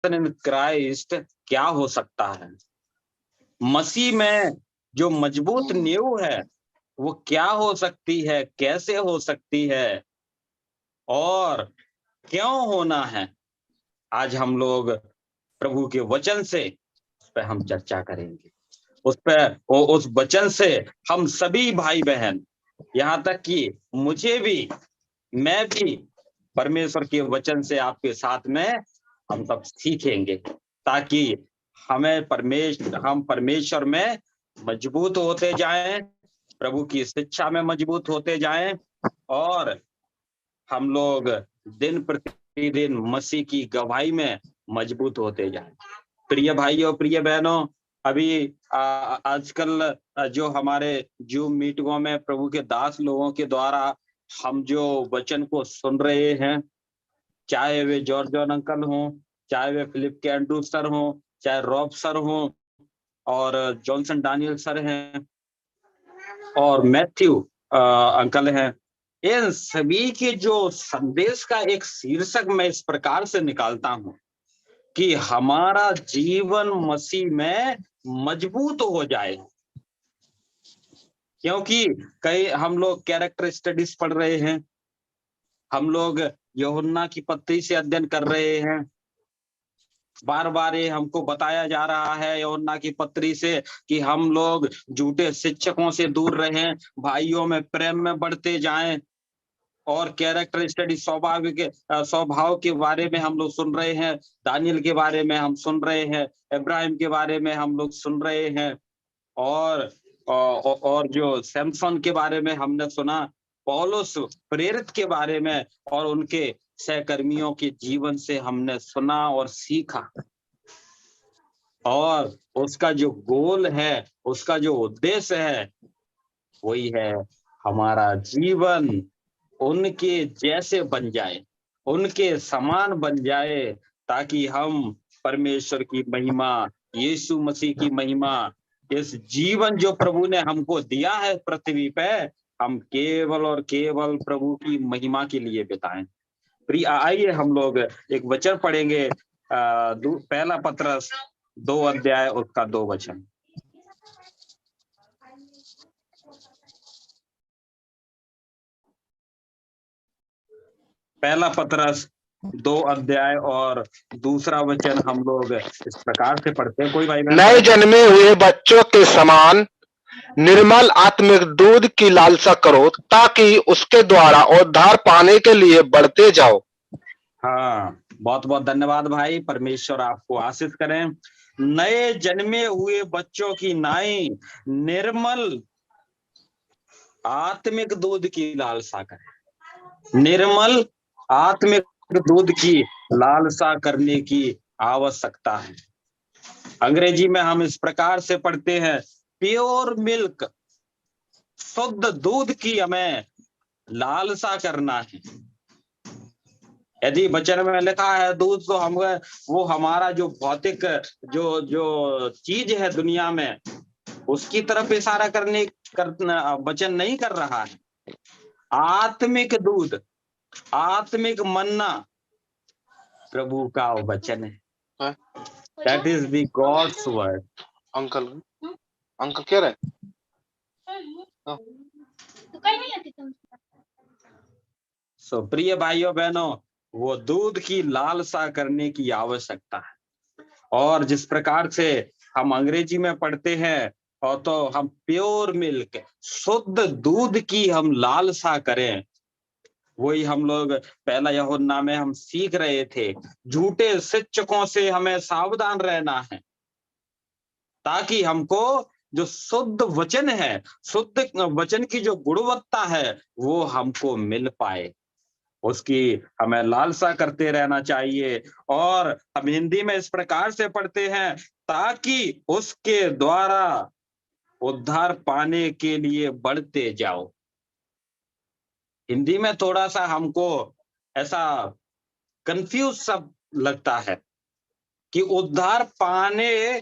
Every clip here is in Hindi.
इन क्राइस्ट क्या हो सकता है? मसीह में जो मजबूत नींव है वो क्या हो सकती है, कैसे हो सकती है और क्यों होना है? आज हम लोग प्रभु के वचन से उस पे हम चर्चा करेंगे। उस वचन से हम सभी भाई बहन, यहाँ तक कि मुझे भी, मैं भी परमेश्वर के वचन से आपके साथ में हम सब सीखेंगे, ताकि हम परमेश्वर में मजबूत होते जाएं, प्रभु की शिक्षा में मजबूत होते जाएं और हम लोग दिन प्रतिदिन मसीह की गवाही में मजबूत होते जाएं। प्रिय भाइयों, प्रिय बहनों, अभी आजकल जो हमारे जूम मीटिंगों में प्रभु के दास लोगों के द्वारा हम जो वचन को सुन रहे हैं, चाहे वे जॉर्ज जॉन अंकल हों, चाहे वे फिलिप के एंड्रू सर हों, चाहे रॉब सर हों और जॉनसन डैनियल सर हैं और मैथ्यू अंकल हैं, इन सभी के जो संदेश का एक शीर्षक मैं इस प्रकार से निकालता हूं कि हमारा जीवन मसीह में मजबूत हो जाए। क्योंकि कई हम लोग कैरेक्टर स्टडीज पढ़ रहे हैं, हम लोग यूहन्ना की पत्री से अध्ययन कर रहे हैं, बार बार ये हमको बताया जा रहा है यूहन्ना की पत्री से कि हम लोग झूठे शिक्षकों से दूर रहें, भाइयों में प्रेम में बढ़ते जाएं और कैरेक्टर स्टडी स्वभाव के बारे में हम लोग सुन रहे हैं, दानियल के बारे में हम सुन रहे हैं, इब्राहिम के बारे में हम लोग सुन रहे हैं और जो सैमसन के बारे में हमने सुना, पौलुस प्रेरित के बारे में और उनके सहकर्मियों के जीवन से हमने सुना और सीखा। और उसका जो गोल है, उसका जो उद्देश्य है, वही है हमारा जीवन उनके जैसे बन जाए, उनके समान बन जाए, ताकि हम परमेश्वर की महिमा, यीशु मसीह की महिमा, इस जीवन जो प्रभु ने हमको दिया है पृथ्वी पे, हम केवल और केवल प्रभु की महिमा के लिए बिताएं। प्रिय, आइए हम लोग एक वचन पढ़ेंगे, पहला पत्रस 2 अध्याय उसका 2 वचन। पहला पत्रस 2 अध्याय और दूसरा वचन हम लोग इस प्रकार से पढ़ते हैं। कोई भाई बहन? नए जन्मे हुए बच्चों के समान निर्मल आत्मिक दूध की लालसा करो, ताकि उसके द्वारा उद्धार पाने के लिए बढ़ते जाओ। हाँ, बहुत बहुत धन्यवाद भाई, परमेश्वर आपको आशीष करें। नए जन्मे हुए बच्चों की नाई निर्मल आत्मिक दूध की लालसा करें। निर्मल आत्मिक दूध की लालसा करने की आवश्यकता है। अंग्रेजी में हम इस प्रकार से पढ़ते हैं, प्योर मिल्क, शुद्ध दूध की हमें लालसा करना है। यदि वचन में लिखा है दूध, तो हम वो हमारा जो भौतिक जो जो चीज है दुनिया में, उसकी तरफ इशारा वचन नहीं कर रहा है। आत्मिक दूध, आत्मिक मन्ना प्रभु का वचन है। That is the gods word. Uncle क्या रहे? सो प्रिय भाइयों बहनों, वो दूध की लालसा करने की आवश्यकता है। और जिस प्रकार से हम अंग्रेजी में पढ़ते हैं, और तो हम प्योर मिल्क, शुद्ध दूध की हम लालसा करें, वही हम लोग पहला यूहन्ना में हम सीख रहे थे। झूठे शिक्षकों से हमें सावधान रहना है, ताकि हमको जो शुद्ध वचन है, शुद्ध वचन की जो गुणवत्ता है, वो हमको मिल पाए। उसकी हमें लालसा करते रहना चाहिए। और हम हिंदी में इस प्रकार से पढ़ते हैं, ताकि उसके द्वारा उद्धार पाने के लिए बढ़ते जाओ। हिंदी में थोड़ा सा हमको ऐसा कंफ्यूज सब लगता है कि उद्धार पाने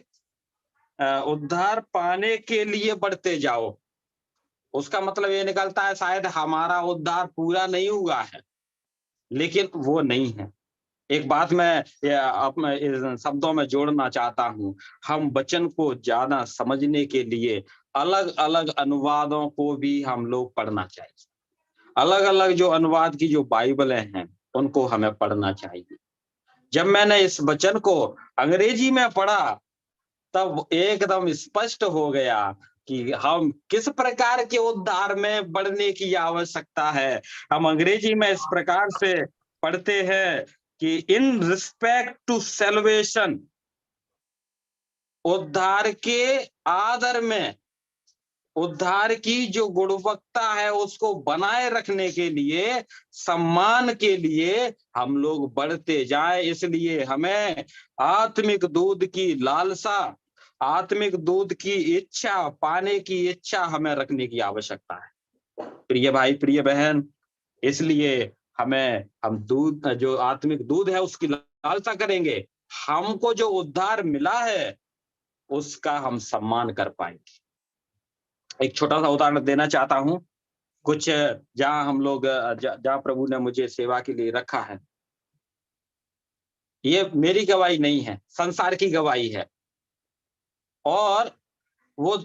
के लिए बढ़ते जाओ। उसका मतलब ये निकलता है शायद हमारा उद्धार पूरा नहीं हुआ है, लेकिन वो नहीं है। एक बात मैं अपने इस शब्दों में जोड़ना चाहता हूँ, हम वचन को ज्यादा समझने के लिए अलग अलग अनुवादों को भी हम लोग पढ़ना चाहिए। अलग अलग जो अनुवाद की जो बाइबलें हैं उनको हमें पढ़ना चाहिए। जब मैंने इस वचन को अंग्रेजी में पढ़ा तब एकदम स्पष्ट हो गया कि हम किस प्रकार के उद्धार में बढ़ने की आवश्यकता है। हम अंग्रेजी में इस प्रकार से पढ़ते हैं कि इन रिस्पेक्ट टू सैल्वेशन, उद्धार के आदर में, उद्धार की जो गुणवत्ता है उसको बनाए रखने के लिए, सम्मान के लिए हम लोग बढ़ते जाएं। इसलिए हमें आत्मिक दूध की लालसा, आत्मिक दूध की इच्छा, पाने की इच्छा हमें रखने की आवश्यकता है। प्रिय भाई, प्रिय बहन, इसलिए हम दूध, जो आत्मिक दूध है उसकी लालसा करेंगे, हमको जो उद्धार मिला है उसका हम सम्मान कर पाएंगे। एक छोटा सा उदाहरण देना चाहता हूं। कुछ जहां हम लोग जहां प्रभु ने मुझे सेवा के लिए रखा है, ये मेरी गवाही नहीं है, संसार की गवाही है। और वो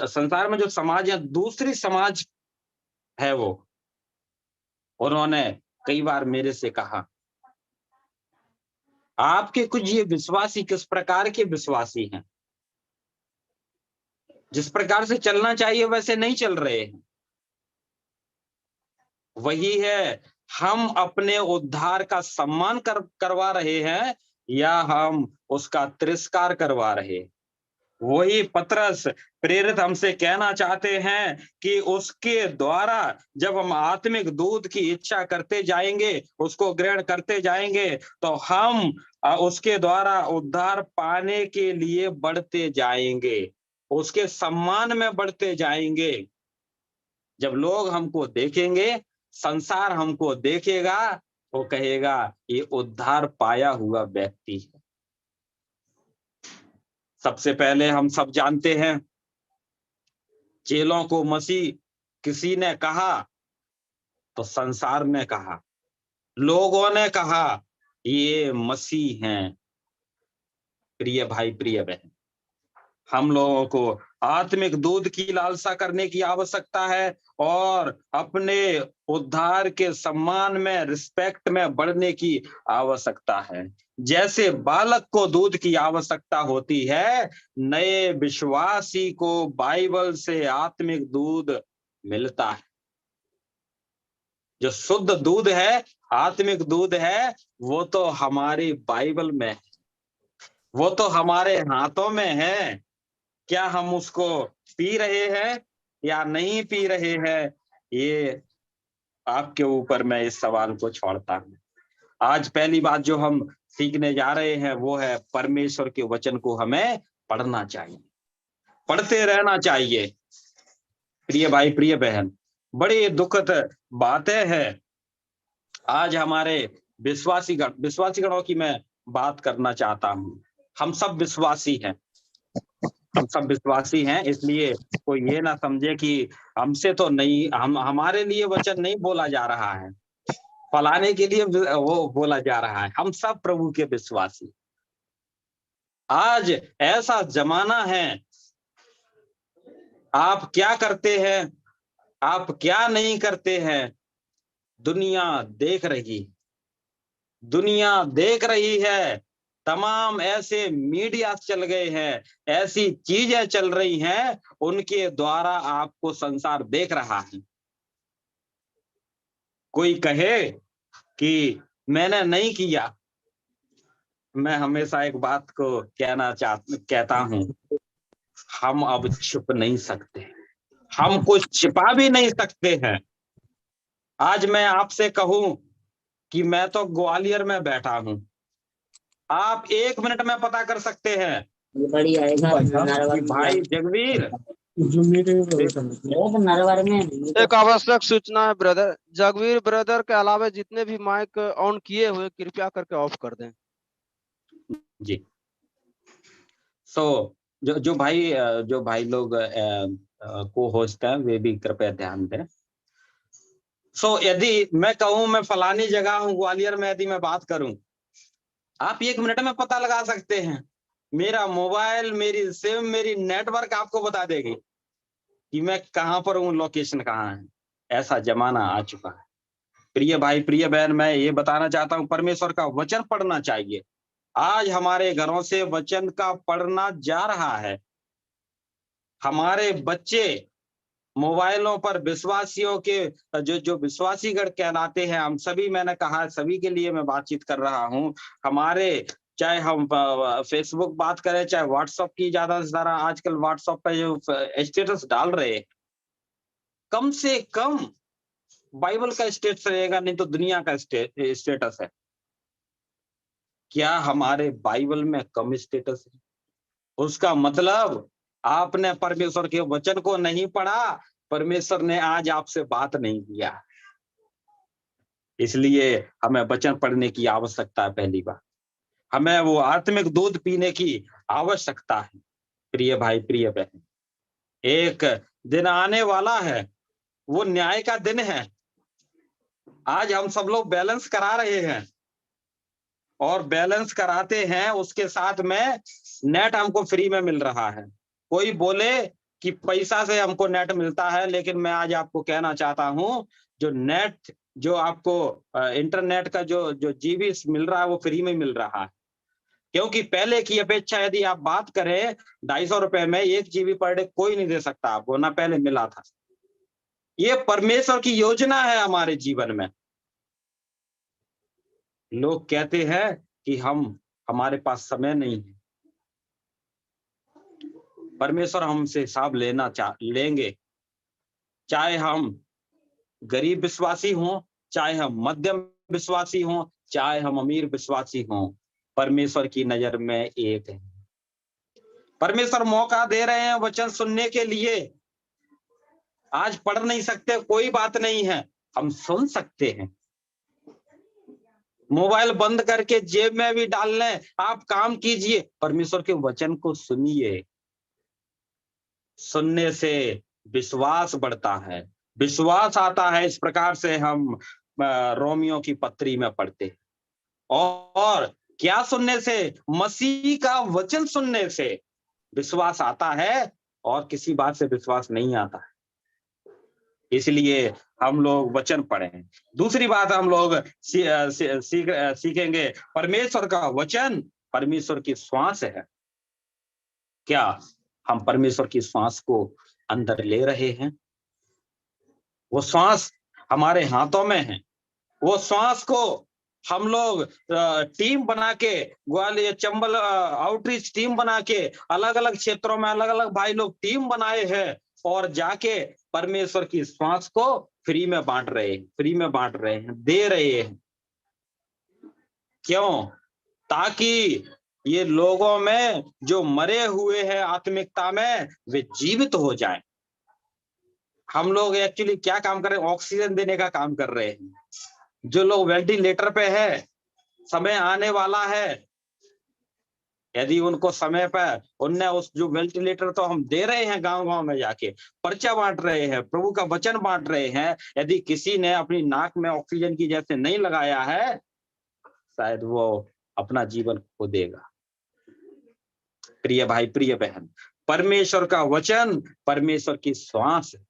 संसार में जो समाज है, दूसरी समाज है, वो उन्होंने कई बार मेरे से कहा, आपके कुछ ये विश्वासी किस प्रकार के विश्वासी हैं, जिस प्रकार से चलना चाहिए वैसे नहीं चल रहे हैं। वही है, हम अपने उद्धार का सम्मान करवा रहे हैं या हम उसका तिरस्कार करवा रहे हैं। वही पतरस प्रेरित हमसे कहना चाहते हैं कि उसके द्वारा जब हम आत्मिक दूध की इच्छा करते जाएंगे, उसको ग्रहण करते जाएंगे, तो हम उसके द्वारा उद्धार पाने के लिए बढ़ते जाएंगे, उसके सम्मान में बढ़ते जाएंगे। जब लोग हमको देखेंगे, संसार हमको देखेगा, वो कहेगा ये उद्धार पाया हुआ व्यक्ति है। सबसे पहले हम सब जानते हैं, चेलों को मसीह किसी ने कहा तो संसार ने कहा, लोगों ने कहा ये मसीह हैं। प्रिय भाई, प्रिय बहन, हम लोगों को आत्मिक दूध की लालसा करने की आवश्यकता है और अपने उद्धार के सम्मान में, रिस्पेक्ट में बढ़ने की आवश्यकता है। जैसे बालक को दूध की आवश्यकता होती है, नए विश्वासी को बाइबल से आत्मिक दूध मिलता है। जो शुद्ध दूध है, आत्मिक दूध है, वो तो हमारी बाइबल में है, वो तो हमारे हाथों में है। क्या हम उसको पी रहे हैं या नहीं पी रहे हैं, ये आपके ऊपर मैं इस सवाल को छोड़ता हूं। आज पहली बात जो हम सीखने जा रहे हैं वो है, परमेश्वर के वचन को हमें पढ़ना चाहिए, पढ़ते रहना चाहिए। प्रिय भाई, प्रिय बहन, बड़ी दुखद बातें हैं। आज हमारे विश्वासीगणों की मैं बात करना चाहता हूं। हम सब विश्वासी हैं, हम सब विश्वासी हैं, इसलिए कोई ये ना समझे कि हमसे तो नहीं, हमारे लिए वचन नहीं बोला जा रहा है, फलाने के लिए वो बोला जा रहा है। हम सब प्रभु के विश्वासी। आज ऐसा जमाना है, आप क्या करते हैं, आप क्या नहीं करते हैं, दुनिया देख रही, दुनिया देख रही है। तमाम ऐसे मीडिया चल गए हैं, ऐसी चीजें चल रही हैं, उनके द्वारा आपको संसार देख रहा है। कोई कहे कि मैंने नहीं किया, मैं हमेशा एक बात को कहता हूं, हम अब छुप नहीं सकते, हम कुछ छिपा भी नहीं सकते हैं। आज मैं आपसे कहूं कि मैं तो ग्वालियर में बैठा हूं, आप 1 मिनट में पता कर सकते हैं बड़ी आएगा कि भाई जगवीर एक आवश्यक सूचना है ब्रदर, जगवीर ब्रदर के अलावा जितने भी माइक ऑन किए हुए कृपया करके ऑफ कर दें जी। जो भाई लोग को होस्ट हैं वे भी कृपया ध्यान दें। यदि मैं कहूं मैं फलानी जगह हूं ग्वालियर में, यदि मैं बात करूं आप 1 मिनट में पता लगा सकते हैं। मेरा मोबाइल, मेरी सिम, मेरी नेटवर्क आपको बता देगी कि मैं कहां पर हूं, लोकेशन कहां है। ऐसा जमाना आ चुका है। प्रिय भाई, प्रिय बहन, मैं ये बताना चाहता हूं, परमेश्वर का वचन पढ़ना चाहिए। आज हमारे घरों से वचन का पढ़ना जा रहा है। हमारे बच्चे मोबाइलों पर विश्वासियों के जो जो विश्वासीगण कहलाते हैं, हम सभी, मैंने कहा सभी के लिए मैं बातचीत कर रहा हूं। हमारे, चाहे हम फेसबुक बात करें, चाहे व्हाट्सएप की, ज्यादा से ज्यादा आजकल व्हाट्सएप पे जो स्टेटस डाल रहे हैं, कम से कम बाइबल का स्टेटस रहेगा, नहीं तो दुनिया का स्टेटस है। क्या हमारे बाइबल में कम स्टेटस है? उसका मतलब आपने परमेश्वर के वचन को नहीं पढ़ा, परमेश्वर ने आज आपसे बात नहीं किया। इसलिए हमें वचन पढ़ने की आवश्यकता है। पहली बात, हमें वो आत्मिक दूध पीने की आवश्यकता है। प्रिय भाई, प्रिय बहन, एक दिन आने वाला है, वो न्याय का दिन है। आज हम सब लोग बैलेंस करा रहे हैं, और बैलेंस कराते हैं, उसके साथ में नेट हमको फ्री में मिल रहा है। कोई बोले कि पैसा से हमको नेट मिलता है, लेकिन मैं आज आपको कहना चाहता हूं, जो नेट, जो आपको इंटरनेट का जो जो जीबी मिल रहा है, वो फ्री में मिल रहा है। क्योंकि पहले की अपेक्षा यदि आप बात करें, 250 रुपए में 1 जीबी पर डे कोई नहीं दे सकता आपको, ना पहले मिला था। ये परमेश्वर की योजना है हमारे जीवन में। लोग कहते हैं कि हमारे पास समय नहीं है। परमेश्वर हमसे हिसाब लेंगे, चाहे हम गरीब विश्वासी हों, चाहे हम मध्यम विश्वासी हों, चाहे हम अमीर विश्वासी हों, परमेश्वर की नजर में एक है। परमेश्वर मौका दे रहे हैं वचन सुनने के लिए। आज पढ़ नहीं सकते, कोई बात नहीं है, हम सुन सकते हैं। मोबाइल बंद करके जेब में भी डाल लें, आप काम कीजिए, परमेश्वर के वचन को सुनिए। सुनने से विश्वास बढ़ता है, विश्वास आता है। इस प्रकार से हम रोमियो की पत्री में पढ़ते हैं। और क्या सुनने से? मसीह का वचन सुनने से विश्वास आता है, और किसी बात से विश्वास नहीं आता है। इसलिए हम लोग वचन पढ़ें। दूसरी बात हम लोग सीखेंगे, परमेश्वर का वचन परमेश्वर की श्वास है। क्या हम परमेश्वर की श्वास को अंदर ले रहे हैं? वो श्वास हमारे हाथों में है। वो श्वास को हम लोग टीम बना के, ग्वालियर चंबल आउटरीच टीम बना के, अलग अलग क्षेत्रों में अलग अलग भाई लोग टीम बनाए हैं, और जाके परमेश्वर की श्वास को फ्री में बांट रहे हैं, फ्री में बांट रहे हैं, दे रहे हैं। क्यों? ताकि ये लोगों में जो मरे हुए हैं आत्मिकता में, वे जीवित हो जाएं। हम लोग एक्चुअली क्या काम कर रहे हैं? ऑक्सीजन देने का काम कर रहे हैं। जो लोग वेंटिलेटर पे है, समय आने वाला है, यदि उनको समय पर उनने उस जो वेंटिलेटर तो हम दे रहे हैं, गांव गांव में जाके पर्चा बांट रहे हैं, प्रभु का वचन बांट रहे हैं। यदि किसी ने अपनी नाक में ऑक्सीजन की जैसे नहीं लगाया है, शायद वो अपना जीवन खो देगा। प्रिय भाई, प्रिय बहन, परमेश्वर का वचन परमेश्वर की श्वास है।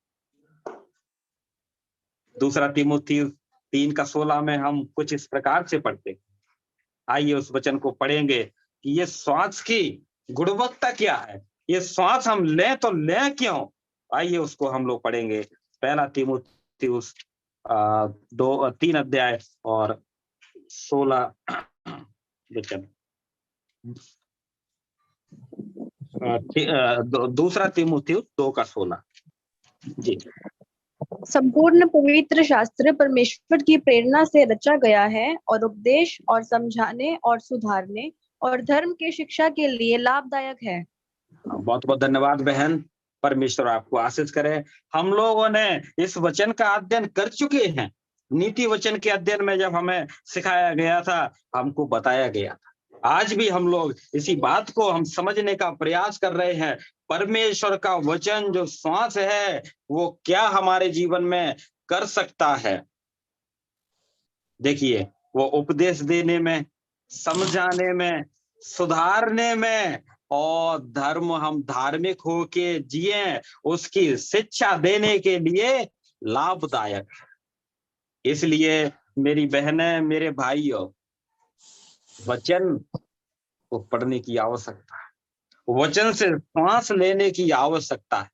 दूसरा तीमुथियुस 3:16 में हम कुछ इस प्रकार से पढ़ते हैं। आइए उस वचन को पढ़ेंगे कि ये श्वास की गुणवत्ता क्या है, ये श्वास हम लें तो लें क्यों। आइए उसको हम लोग पढ़ेंगे। पहला तीमुथियुस 3 अध्याय और 16 वचन। दूसरा तीमुथियुस 2:16 जी। संपूर्ण पवित्र शास्त्र परमेश्वर की प्रेरणा से रचा गया है और उपदेश और समझाने और सुधारने और धर्म की शिक्षा के लिए लाभदायक है। बहुत बहुत धन्यवाद बहन, परमेश्वर आपको आशीष करे। हम लोगों ने इस वचन का अध्ययन कर चुके हैं। नीति वचन के अध्ययन में जब हमें सिखाया गया था, हमको बताया गया था। आज भी हम लोग इसी बात को हम समझने का प्रयास कर रहे हैं। परमेश्वर का वचन जो श्वास है, वो क्या हमारे जीवन में कर सकता है। देखिए, वो उपदेश देने में, समझाने में, सुधारने में, और धर्म हम धार्मिक होके जिए उसकी शिक्षा देने के लिए लाभदायक है। इसलिए मेरी बहनें, मेरे भाइयों, वचन को पढ़ने की आवश्यकता है, वचन से श्वास लेने की आवश्यकता है।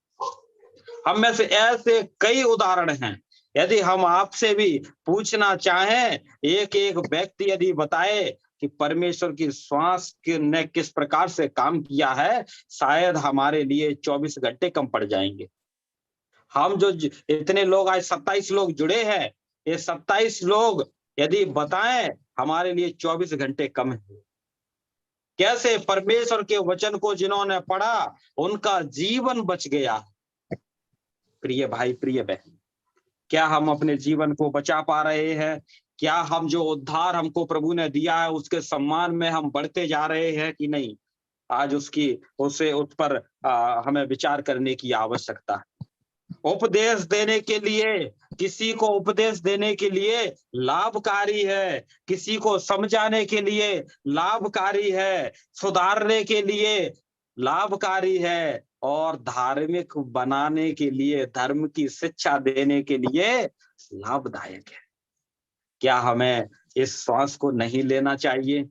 हम में से ऐसे कई उदाहरण हैं। यदि हम आपसे भी पूछना चाहें, एक एक व्यक्ति यदि बताए कि परमेश्वर की श्वास ने किस प्रकार से काम किया है, शायद हमारे लिए 24 घंटे कम पड़ जाएंगे। हम जो इतने लोग आज 27 लोग जुड़े हैं, ये 27 लोग यदि बताएं, हमारे लिए 24 घंटे कम है। कैसे परमेश्वर के वचन को जिन्होंने पढ़ा उनका जीवन बच गया। प्रिय भाई, प्रिय बहन, क्या हम अपने जीवन को बचा पा रहे हैं? क्या हम जो उद्धार हमको प्रभु ने दिया है उसके सम्मान में हम बढ़ते जा रहे हैं कि नहीं? आज उस पर हमें विचार करने की आवश्यकता है। उपदेश देने के लिए, किसी को उपदेश देने के लिए लाभकारी है, किसी को समझाने के लिए लाभकारी है, सुधारने के लिए लाभकारी है, और धार्मिक बनाने के लिए, धर्म की शिक्षा देने के लिए लाभदायक है। क्या हमें इस श्वास को नहीं लेना चाहिए?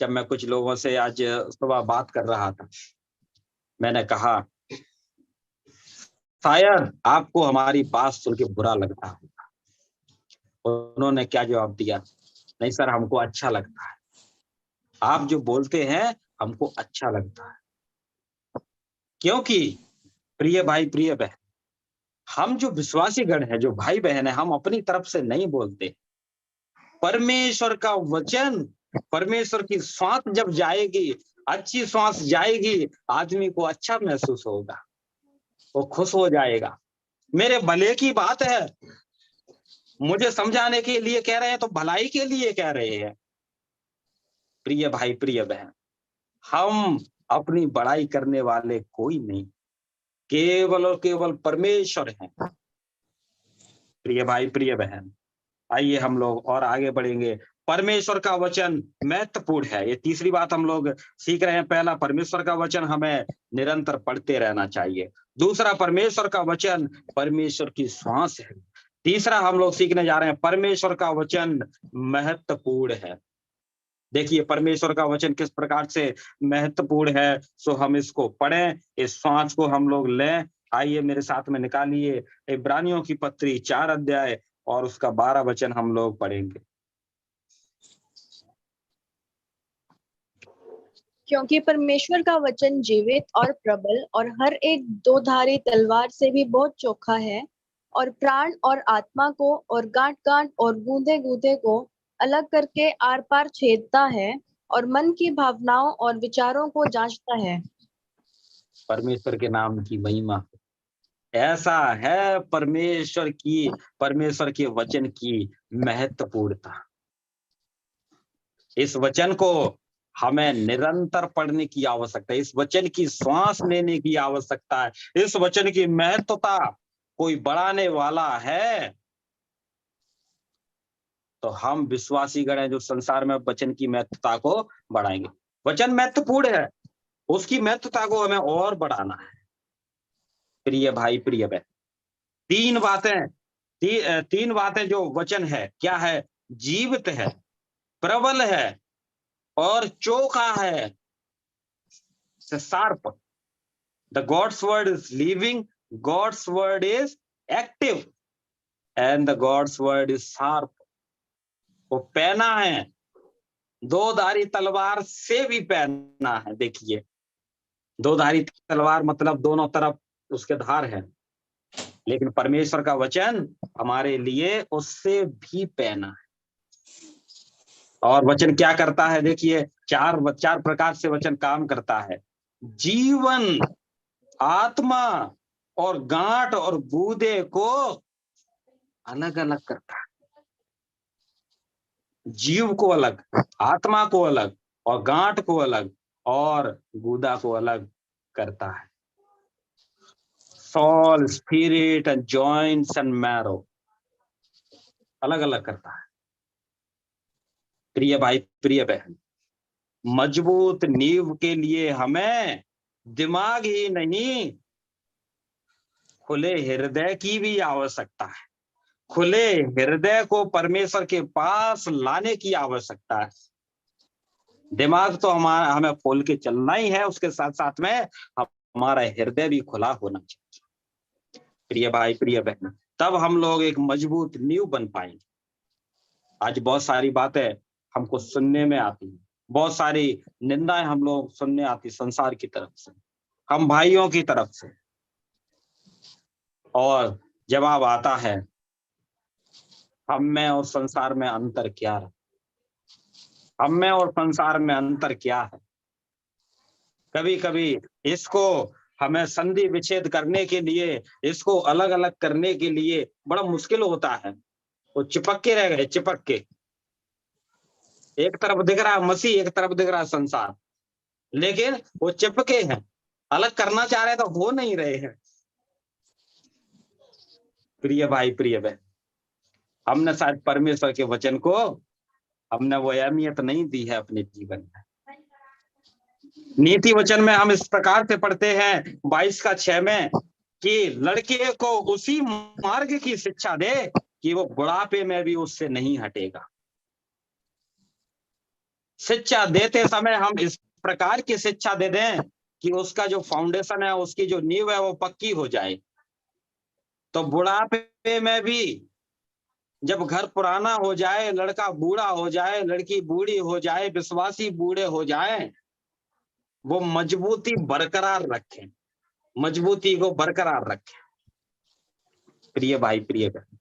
जब मैं कुछ लोगों से आज सुबह बात कर रहा था, मैंने कहा शायद आपको हमारी बात सुन के बुरा लगता होगा। उन्होंने क्या जवाब दिया? नहीं सर, हमको अच्छा लगता है, आप जो बोलते हैं हमको अच्छा लगता है। क्योंकि प्रिय भाई, प्रिय बहन, हम जो विश्वासी गण है, जो भाई बहन है, हम अपनी तरफ से नहीं बोलते। परमेश्वर का वचन, परमेश्वर की श्वास जब जाएगी, अच्छी श्वास जाएगी, आदमी को अच्छा महसूस होगा, वो खुश हो जाएगा। मेरे भले की बात है, मुझे समझाने के लिए कह रहे हैं तो भलाई के लिए कह रहे हैं। प्रिय भाई, प्रिय बहन, हम अपनी बड़ाई करने वाले कोई नहीं, केवल और केवल परमेश्वर हैं। प्रिय भाई, प्रिय बहन, आइए हम लोग और आगे बढ़ेंगे। परमेश्वर का वचन महत्वपूर्ण है, ये तीसरी बात हम लोग सीख रहे हैं। पहला, परमेश्वर का वचन हमें निरंतर पढ़ते रहना चाहिए। दूसरा, परमेश्वर का वचन परमेश्वर की श्वास है। तीसरा हम लोग सीखने जा रहे हैं, परमेश्वर का वचन महत्वपूर्ण है। देखिए परमेश्वर का वचन किस प्रकार से महत्वपूर्ण है, सो हम इसको पढ़ें, इस श्वास को हम लोग लें। आइए मेरे साथ में निकालिए इब्रानियों की पत्री 4 अध्याय और उसका 12 वचन हम लोग पढ़ेंगे। क्योंकि परमेश्वर का वचन जीवित और प्रबल और हर एक दोधारी तलवार से भी बहुत चोखा है, और प्राण और आत्मा को और गांठ गांठ और गूंदे गूंदे को अलग करके आर पार छेदता है, और मन की भावनाओं और विचारों को जांचता है। परमेश्वर के नाम की महिमा। ऐसा है परमेश्वर के वचन की महत्वपूर्णता। इस वचन को हमें निरंतर पढ़ने की आवश्यकता है, इस वचन की श्वास लेने की आवश्यकता है। इस वचन की महत्वता कोई बढ़ाने वाला है तो हम विश्वासी गण हैं जो संसार में वचन की महत्वता को बढ़ाएंगे। वचन महत्वपूर्ण है, उसकी महत्वता को हमें और बढ़ाना है। प्रिय भाई, प्रिय बहन, तीन बातें जो वचन है, क्या है? जीवित है, प्रबल है और चोखा है। Sharp. The God's word is living, God's word is active, and the God's word is sharp. वो पैना है, दो धारी तलवार से भी पैना है। देखिए, दो धारी तलवार मतलब दोनों तरफ उसके धार है, लेकिन परमेश्वर का वचन हमारे लिए उससे भी पैना है। और वचन क्या करता है? देखिए, चार प्रकार से वचन काम करता है। जीवन, आत्मा और गांठ और गूदे को अलग अलग करता है। जीव को अलग, आत्मा को अलग, और गांठ को अलग, और गूदा को अलग करता है। Soul, spirit and joints and marrow अलग अलग करता है। प्रिय भाई, प्रिय बहन, मजबूत नींव के लिए हमें दिमाग ही नहीं, खुले हृदय की भी आवश्यकता है। खुले हृदय को परमेश्वर के पास लाने की आवश्यकता है। दिमाग तो हमें खोल के चलना ही है, उसके साथ साथ में हमारा हृदय भी खुला होना चाहिए। प्रिय भाई, प्रिय बहन, तब हम लोग एक मजबूत नींव बन पाएंगे। आज बहुत सारी बातें हमको सुनने में आती हैं, बहुत सारी निंदाएं हम लोग सुनने आती संसार की तरफ से, हम भाइयों की तरफ से, और जवाब आता है हम में और संसार में अंतर क्या है? हम में और संसार में अंतर क्या है? कभी कभी इसको हमें संधि विच्छेद करने के लिए, इसको अलग अलग करने के लिए बड़ा मुश्किल होता है। वो चिपक के रह गए, चिपक के। एक तरफ दिख रहा है मसीह, एक तरफ दिख रहा है संसार, लेकिन वो चिपके हैं। अलग करना चाह रहे तो हो नहीं रहे हैं। प्रिय भाई, प्रिय बहन, हमने शायद परमेश्वर के वचन को हमने वो अहमियत नहीं दी है अपने जीवन में। नीति वचन में हम इस प्रकार से पढ़ते हैं 22:6 में कि लड़के को उसी मार्ग की शिक्षा दे कि वो बुढ़ापे में भी उससे नहीं हटेगा। शिक्षा देते समय हम इस प्रकार की शिक्षा दे दें कि उसका जो फाउंडेशन है, उसकी जो नींव है वो पक्की हो जाए। तो बुढ़ापे में भी, जब घर पुराना हो जाए, लड़का बूढ़ा हो जाए, लड़की बूढ़ी हो जाए, विश्वासी बूढ़े हो जाए, वो मजबूती बरकरार रखें, मजबूती को बरकरार रखें। प्रिय भाई, प्रिय बहन,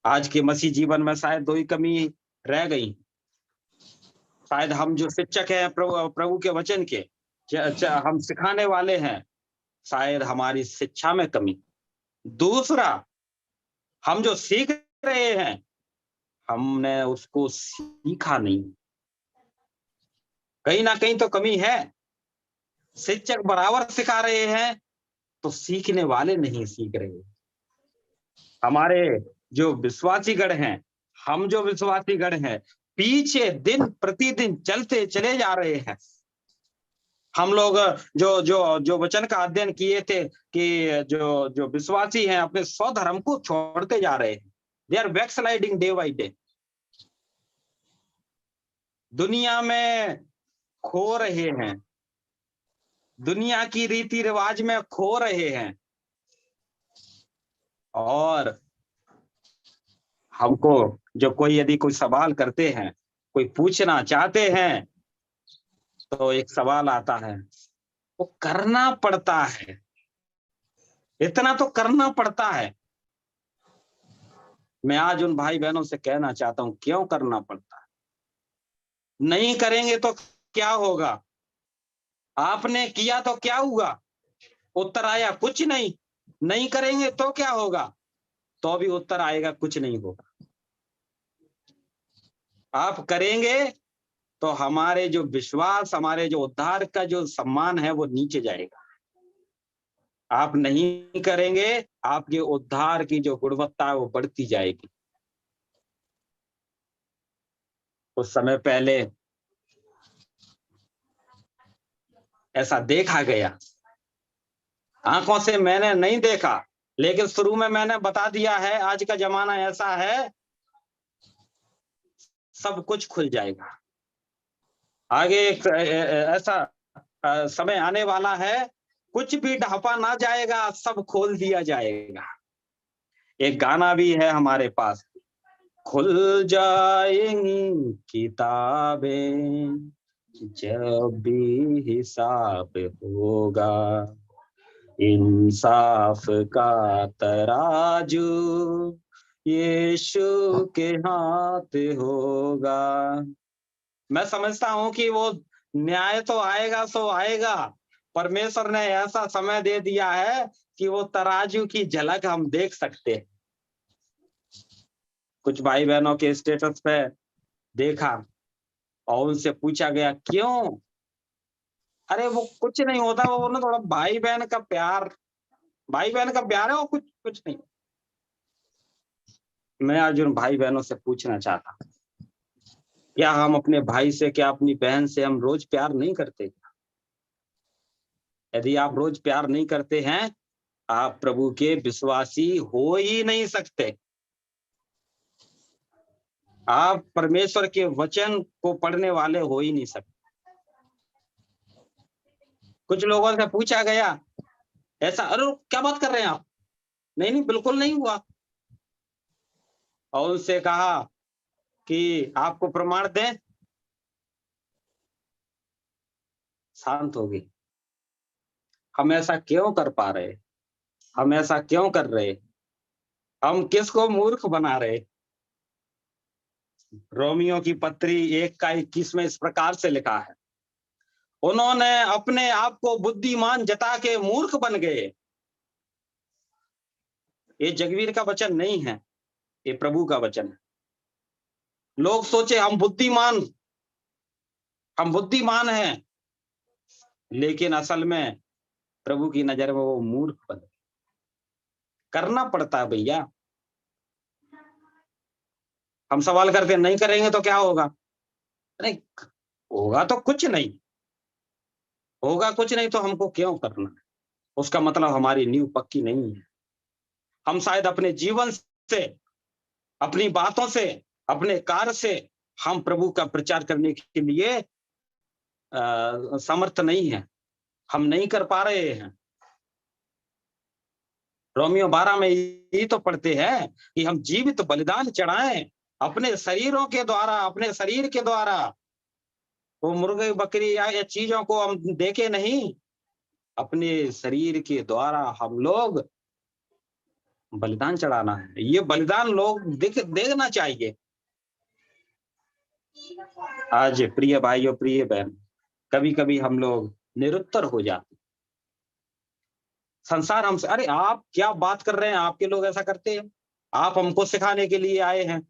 आज के मसीह जीवन में शायद दो ही कमी रह गई। शायद हम जो शिक्षक हैं प्रभु के वचन के, हम सिखाने वाले हैं, शायद हमारी शिक्षा में कमी। दूसरा, हम जो सीख रहे हैं हमने उसको सीखा नहीं। कहीं ना कहीं तो कमी है। शिक्षक बराबर सिखा रहे हैं तो सीखने वाले नहीं सीख रहे। हमारे जो विश्वासीगण हैं, हम जो विश्वासीगण हैं, पीछे दिन प्रतिदिन चलते चले जा रहे हैं। हम लोग जो जो जो वचन का अध्ययन किए थे कि जो जो विश्वासी हैं अपने स्वधर्म को छोड़ते जा रहे हैं। They are backsliding day by day. दुनिया में खो रहे हैं, दुनिया की रीति रिवाज में खो रहे हैं। और हमको जो कोई यदि कोई सवाल करते हैं, कोई पूछना चाहते हैं, तो एक सवाल आता है, वो करना पड़ता है, इतना तो करना पड़ता है। मैं आज उन भाई बहनों से कहना चाहता हूं, क्यों करना पड़ता है? नहीं करेंगे तो क्या होगा? आपने किया तो क्या हुआ? उत्तर आया कुछ नहीं। नहीं करेंगे तो क्या होगा? तो भी उत्तर आएगा कुछ नहीं होगा। आप करेंगे तो हमारे जो विश्वास, हमारे जो उद्धार का जो सम्मान है वो नीचे जाएगा। आप नहीं करेंगे, आपके उद्धार की जो गुणवत्ता है वो बढ़ती जाएगी। कुछ समय पहले ऐसा देखा गया, आंखों से मैंने नहीं देखा, लेकिन शुरू में मैंने बता दिया है, आज का जमाना ऐसा है, सब कुछ खुल जाएगा। आगे एक ऐसा समय आने वाला है, कुछ भी ढांपा ना जाएगा, सब खोल दिया जाएगा। एक गाना भी है हमारे पास, खुल जाएंगी किताबें जब भी हिसाब होगा, इंसाफ का तराजू यीशु के हाथ होगा। मैं समझता हूं कि वो न्याय तो आएगा सो आएगा। परमेश्वर ने ऐसा समय दे दिया है कि वो तराजू की झलक हम देख सकते हैं। कुछ भाई बहनों के स्टेटस पे देखा और उनसे पूछा गया क्यों? अरे वो कुछ नहीं होता, वो ना थोड़ा भाई बहन का प्यार, भाई बहन का प्यार है, वो कुछ नहीं। मैं आज उन भाई बहनों से पूछना चाहता हूं, क्या हम अपने भाई से, क्या अपनी बहन से हम रोज प्यार नहीं करते? यदि आप रोज प्यार नहीं करते हैं, आप प्रभु के विश्वासी हो ही नहीं सकते। आप परमेश्वर के वचन को पढ़ने वाले हो ही नहीं सकते। कुछ लोगों से पूछा गया ऐसा, अरे क्या बात कर रहे हैं आप? नहीं नहीं, बिल्कुल नहीं हुआ। और उनसे कहा कि आपको प्रमाण दें, शांत हो गई। हम ऐसा क्यों कर पा रहे? हम ऐसा क्यों कर रहे? हम किसको मूर्ख बना रहे? रोमियो की पत्री 1:21 में इस प्रकार से लिखा है, उन्होंने अपने आप को बुद्धिमान जता के मूर्ख बन गए। ये जगवीर का वचन नहीं है, ये प्रभु का वचन है। लोग सोचे हम बुद्धिमान हैं, लेकिन असल में प्रभु की नजर में वो मूर्ख बन गए। करना पड़ता है भैया। हम सवाल करते नहीं करेंगे तो क्या होगा? नहीं होगा तो कुछ नहीं, होगा कुछ नहीं तो हमको क्यों करना है? उसका मतलब हमारी नींव पक्की नहीं है। हम शायद अपने जीवन से, अपनी बातों से, अपने कार्य से हम प्रभु का प्रचार करने के लिए समर्थ नहीं है। हम नहीं कर पा रहे हैं। रोमियो 12 में ये तो पढ़ते हैं कि हम जीवित बलिदान चढ़ाएं अपने शरीरों के द्वारा, अपने शरीर के द्वारा। वो मुर्गे बकरी या चीजों को हम देखे नहीं, अपने शरीर के द्वारा हम लोग बलिदान चढ़ाना है। ये बलिदान लोग देखना चाहिए। आज प्रिय भाइयों, प्रिय बहन, कभी कभी हम लोग निरुत्तर हो जाते। संसार हमसे, अरे आप क्या बात कर रहे हैं, आपके लोग ऐसा करते हैं, आप हमको सिखाने के लिए आए हैं।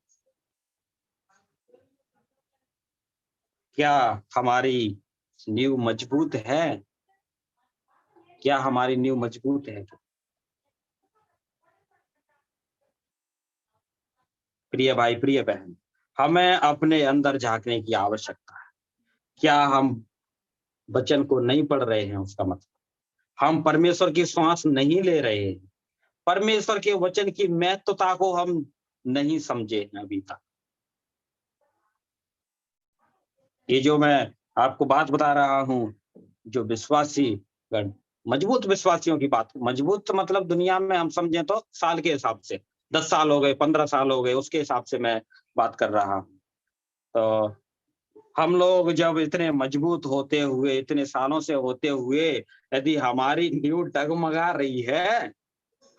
क्या हमारी नींव मजबूत है? क्या हमारी नींव मजबूत है? प्रिय भाई, प्रिय बहन, हमें अपने अंदर झांकने की आवश्यकता है। क्या हम वचन को नहीं पढ़ रहे हैं? उसका मतलब हम परमेश्वर की श्वास नहीं ले रहे हैं। परमेश्वर के वचन की महत्वता को हम नहीं समझे हैं अभी तक। ये जो मैं आपको बात बता रहा हूं, जो विश्वासी गण, मजबूत विश्वासियों की बात, मजबूत मतलब दुनिया में हम समझे तो साल के हिसाब से 10 साल हो गए, 15 साल हो गए, उसके हिसाब से मैं बात कर रहा हूं। तो हम लोग जब इतने मजबूत होते हुए, इतने सालों से होते हुए, यदि हमारी नींव डगमगा रही है,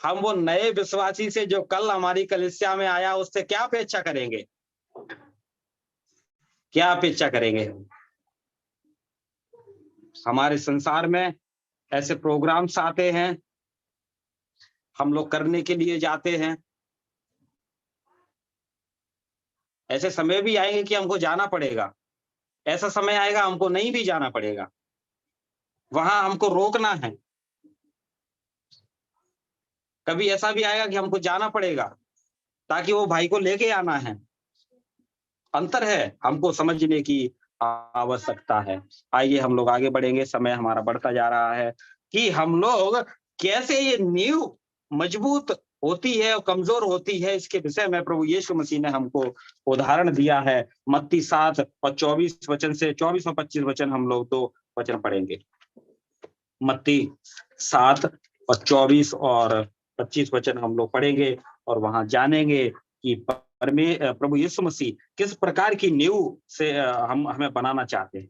हम वो नए विश्वासी से जो कल हमारी कलीसिया में आया, उससे क्या अपेक्षा करेंगे? क्या अपेक्षा करेंगे? हमारे संसार में ऐसे प्रोग्राम्स आते हैं, हम लोग करने के लिए जाते हैं। ऐसे समय भी आएंगे कि हमको जाना पड़ेगा, ऐसा समय आएगा हमको नहीं भी जाना पड़ेगा, वहां हमको रोकना है। कभी ऐसा भी आएगा कि हमको जाना पड़ेगा ताकि वो भाई को लेके आना है। अंतर है, हमको समझने की आवश्यकता है। आइए हम लोग आगे बढ़ेंगे, समय हमारा बढ़ता जा रहा है कि हम लोग कैसे ये नींव मजबूत होती है और कमजोर होती है, इसके विषय में प्रभु यीशु मसीह ने हमको उदाहरण दिया है। मत्ती 7:24 वचन से 24 और 25 वचन हम लोग तो वचन पढ़ेंगे। मत्ती 7:24 और 25 वचन हम लोग पढ़ेंगे और वहां जानेंगे कि प्रभु यीशु मसीह किस प्रकार की नींव से हमें बनाना चाहते हैं।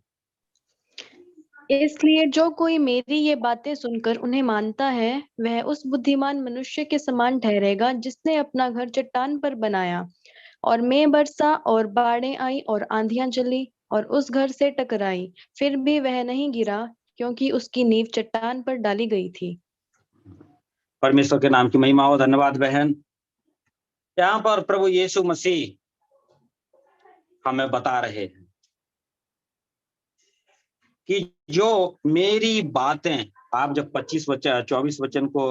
इसलिए जो कोई मेरी ये बातें सुनकर उन्हें मानता है, वह उस बुद्धिमान मनुष्य के समान ठहरेगा जिसने अपना घर चट्टान पर बनाया। और मेघ बरसा और बाढ़ें आई और आंधियां चली और उस घर से टकराई, फिर भी वह नहीं गिरा, क्योंकि उसकी नींव चट्टान पर डाली गई थी। परमेश्वर के नाम की महिमा हो। धन्यवाद बहन। यहाँ पर प्रभु यीशु मसीह हमें बता रहे हैं कि जो मेरी बातें, आप जब 24 वचन को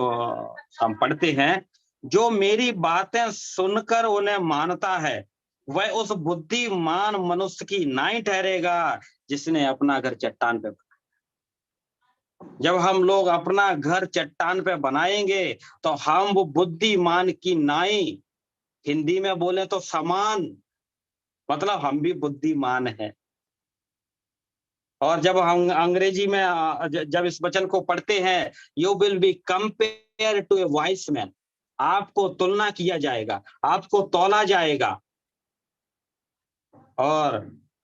हम पढ़ते हैं, जो मेरी बातें सुनकर उन्हें मानता है वह उस बुद्धिमान मनुष्य की नाई ठहरेगा जिसने अपना घर चट्टान पे। जब हम लोग अपना घर चट्टान पे बनाएंगे तो हम वो बुद्धिमान की नाई, हिंदी में बोले तो समान, मतलब हम भी बुद्धिमान हैं। और जब हम अंग्रेजी में जब इस वचन को पढ़ते हैं, you will be compare to a wise man, आपको तुलना किया जाएगा, आपको तौला जाएगा। और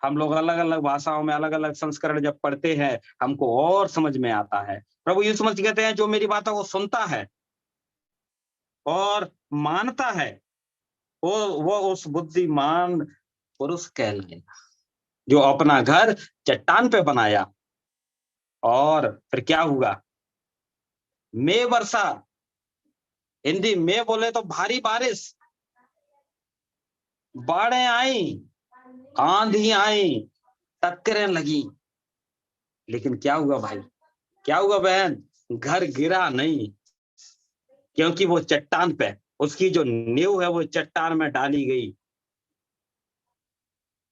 हम लोग अलग अलग भाषाओं में अलग अलग संस्करण जब पढ़ते हैं हमको और समझ में आता है। प्रभु यीशु मसीह कहते हैं जो मेरी बातों को सुनता है और मानता है वो उस बुद्धिमान पुरुष कहलाएगा जो अपना घर चट्टान पे बनाया। और फिर क्या हुआ? में वर्षा, हिंदी में बोले तो भारी बारिश, बाढ़ें आई, आंधी आई, टक्करें लगी, लेकिन क्या हुआ भाई, क्या हुआ बहन? घर गिरा नहीं, क्योंकि वो चट्टान पे, उसकी जो नींव है वो चट्टान में डाली गई।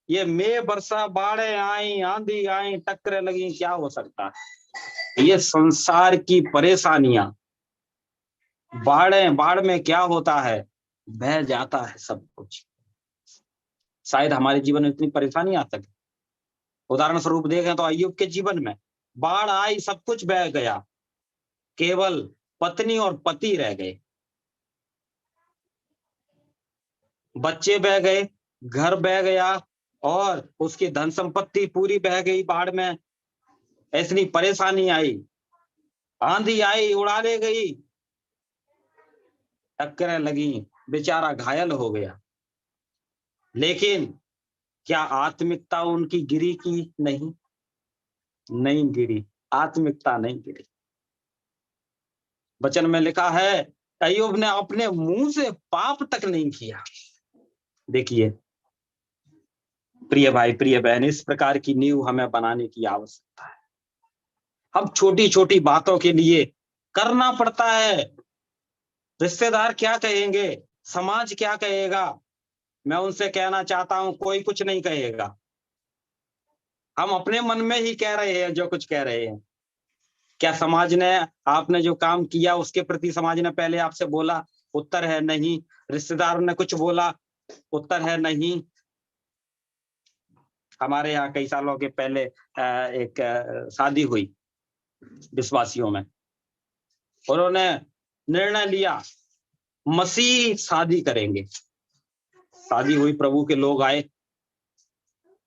ये में वर्षा, बाढ़ें आई, आंधी आई, टक्करें लगी, क्या हो सकता है? ये संसार की परेशानियां, बाढ़ में क्या होता है? बह जाता है सब कुछ। शायद हमारे जीवन में इतनी परेशानी आ सके। उदाहरण स्वरूप देखें तो अय्यूब के जीवन में बाढ़ आई, सब कुछ बह गया, केवल पत्नी और पति रह गए, बच्चे बह गए, घर बह गया और उसकी धन संपत्ति पूरी बह गई बाढ़ में। ऐसी परेशानी आई, आंधी आई, उड़ा ले गई, टक्करें लगी, बेचारा घायल हो गया। लेकिन क्या आत्मिकता उनकी गिरी की? नहीं, नहीं गिरी, आत्मिकता नहीं गिरी। वचन में लिखा है अय्यूब ने अपने मुंह से पाप तक नहीं किया। देखिए प्रिय भाई, प्रिय बहन, इस प्रकार की नींव हमें बनाने की आवश्यकता है। हम छोटी छोटी बातों के लिए करना पड़ता है। रिश्तेदार क्या कहेंगे, समाज क्या कहेगा, मैं उनसे कहना चाहता हूं कोई कुछ नहीं कहेगा। हम अपने मन में ही कह रहे हैं जो कुछ कह रहे हैं। क्या समाज ने, आपने जो काम किया उसके प्रति समाज ने पहले आपसे बोला? उत्तर है नहीं। रिश्तेदारों ने कुछ बोला? उत्तर है नहीं। हमारे यहाँ कई सालों के पहले एक शादी हुई विश्वासियों में, उन्होंने निर्णय लिया मसीह शादी करेंगे। शादी हुई, प्रभु के लोग आए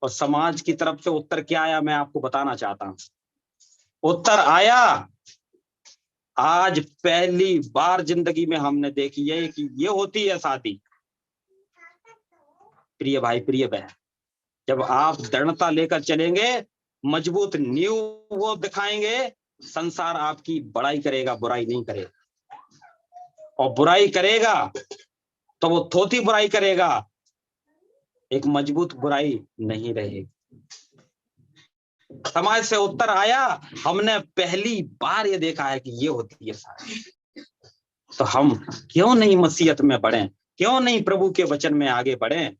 और समाज की तरफ से उत्तर क्या आया मैं आपको बताना चाहता हूं। उत्तर आया, आज पहली बार जिंदगी में हमने देखी है कि ये होती है शादी। प्रिय भाई, प्रिय बहन, जब आप दृढ़ता लेकर चलेंगे, मजबूत नींव वो दिखाएंगे, संसार आपकी बड़ाई करेगा, बुराई नहीं करेगा। और बुराई करेगा तो वो थोथी बुराई करेगा, एक मजबूत बुराई नहीं रहेगी। समाज से उत्तर आया, हमने पहली बार ये देखा है कि ये होती है शादी। तो हम क्यों नहीं मसीहत में बढ़ें, क्यों नहीं प्रभु के वचन में आगे बढ़ें?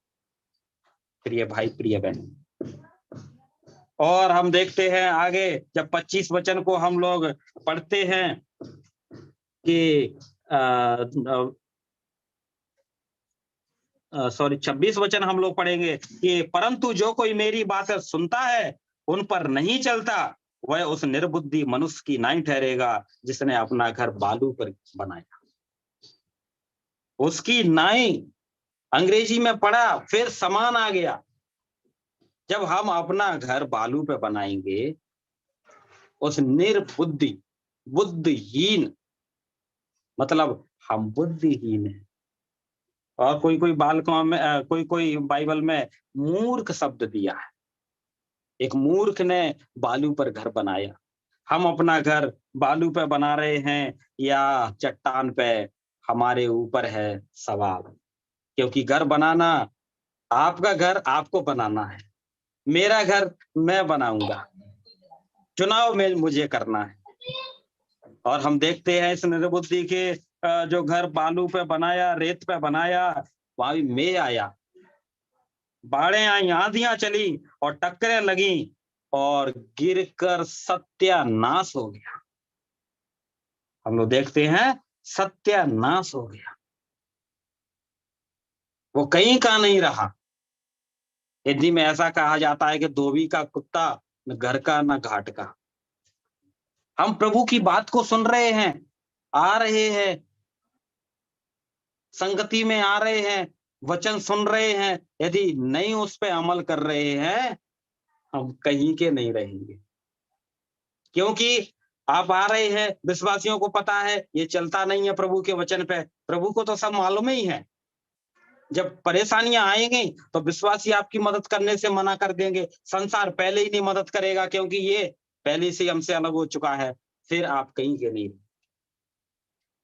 प्रिय भाई, प्रिय बहन, और हम देखते हैं आगे जब 25 वचन को हम लोग पढ़ते हैं कि 26 वचन हम लोग पढ़ेंगे कि परंतु जो कोई मेरी बातें सुनता है उन पर नहीं चलता वह उस निर्बुद्धि मनुष्य की नाई ठहरेगा जिसने अपना घर बालू पर बनाया। उसकी नाई अंग्रेजी में पढ़ा, फिर समान आ गया। जब हम अपना घर बालू पे बनाएंगे, उस निर्बुद्धि, बुद्धिहीन, मतलब हम बुद्धिहीन हैं। और कोई कोई बालकों में कोई बाइबल में मूर्ख शब्द दिया है। एक मूर्ख ने बालू पर घर बनाया। हम अपना घर बालू पे बना रहे हैं या चट्टान पे, हमारे ऊपर है सवाल। क्योंकि घर बनाना, आपका घर आपको बनाना है, मेरा घर मैं बनाऊंगा, चुनाव में मुझे करना है। और हम देखते हैं इस निर्बुद्धि के जो घर बालू पे बनाया, रेत पे बनाया, वहां भी मैं आया, बाढ़ें आई, आंधियां चली और टक्करें लगी और गिरकर सत्यानाश हो गया। हम लोग देखते हैं सत्यानाश हो गया, वो कहीं का नहीं रहा। हिंदी में ऐसा कहा जाता है कि धोबी का कुत्ता न घर का न घाट का। हम प्रभु की बात को सुन रहे हैं, आ रहे हैं, संगति में आ रहे हैं, वचन सुन रहे हैं, यदि नहीं उस पे अमल कर रहे हैं, हम कहीं के नहीं रहेंगे। क्योंकि आप आ रहे हैं, विश्वासियों को पता है ये चलता नहीं है प्रभु के वचन पे, प्रभु को तो सब मालूम ही है। जब परेशानियां आएंगी तो विश्वासी आपकी मदद करने से मना कर देंगे, संसार पहले ही नहीं मदद करेगा क्योंकि ये पहले से हमसे अलग हो चुका है, फिर आप कहीं के नहीं।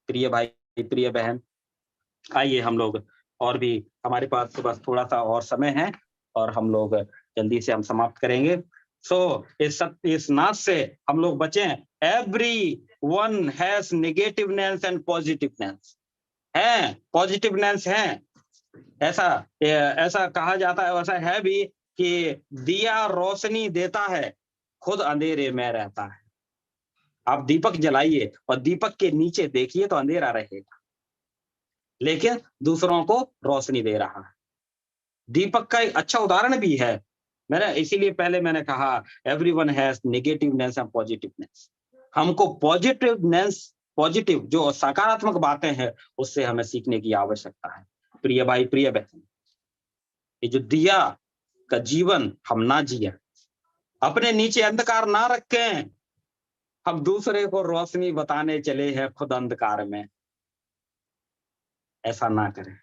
प्रिय भाई, प्रिय बहन, आइए हम लोग, और भी हमारे पास बस थोड़ा सा और समय है और हम लोग जल्दी से हम समाप्त करेंगे। इस नाश से हम लोग बचें। Every one has negativeness and positiveness है, पॉजिटिवनेस है। ऐसा कहा जाता है, वैसा है भी कि दिया रोशनी देता है, खुद अंधेरे में रहता है। आप दीपक जलाइए और दीपक के नीचे देखिए तो अंधेरा रहेगा, लेकिन दूसरों को रोशनी दे रहा है। दीपक का एक अच्छा उदाहरण भी है। इसीलिए पहले मैंने कहा everyone has negativeness and positiveness. हमको पॉजिटिव जो सकारात्मक बातें हैं उससे हमें सीखने की आवश्यकता है। प्रिय भाई, प्रिय बहन, ये जो दिया का जीवन हम ना जिए, अपने नीचे अंधकार ना रखें, हम दूसरे को रोशनी बताने चले हैं, खुद अंधकार में, ऐसा ना करें।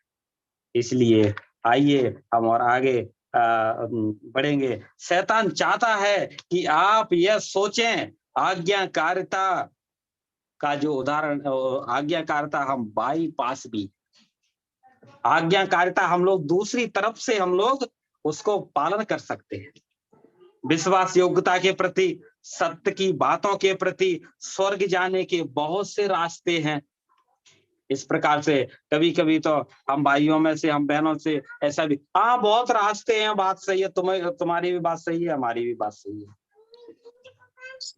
इसलिए आइए हम और आगे बढ़ेंगे। शैतान चाहता है कि आप यह सोचें, आज्ञाकारिता का जो उदाहरण, आज्ञाकारिता हम बाईपास भी, आज्ञाकारिता हम लोग दूसरी तरफ से हम लोग उसको पालन कर सकते हैं। विश्वास योग्यता के प्रति, सत्य की बातों के प्रति, स्वर्ग जाने के बहुत से रास्ते हैं। इस प्रकार से कभी कभी तो हम भाइयों में से, हम बहनों से ऐसा भी, हाँ बहुत रास्ते हैं, बात सही है, तुम्हारी भी बात सही है, हमारी भी बात सही है।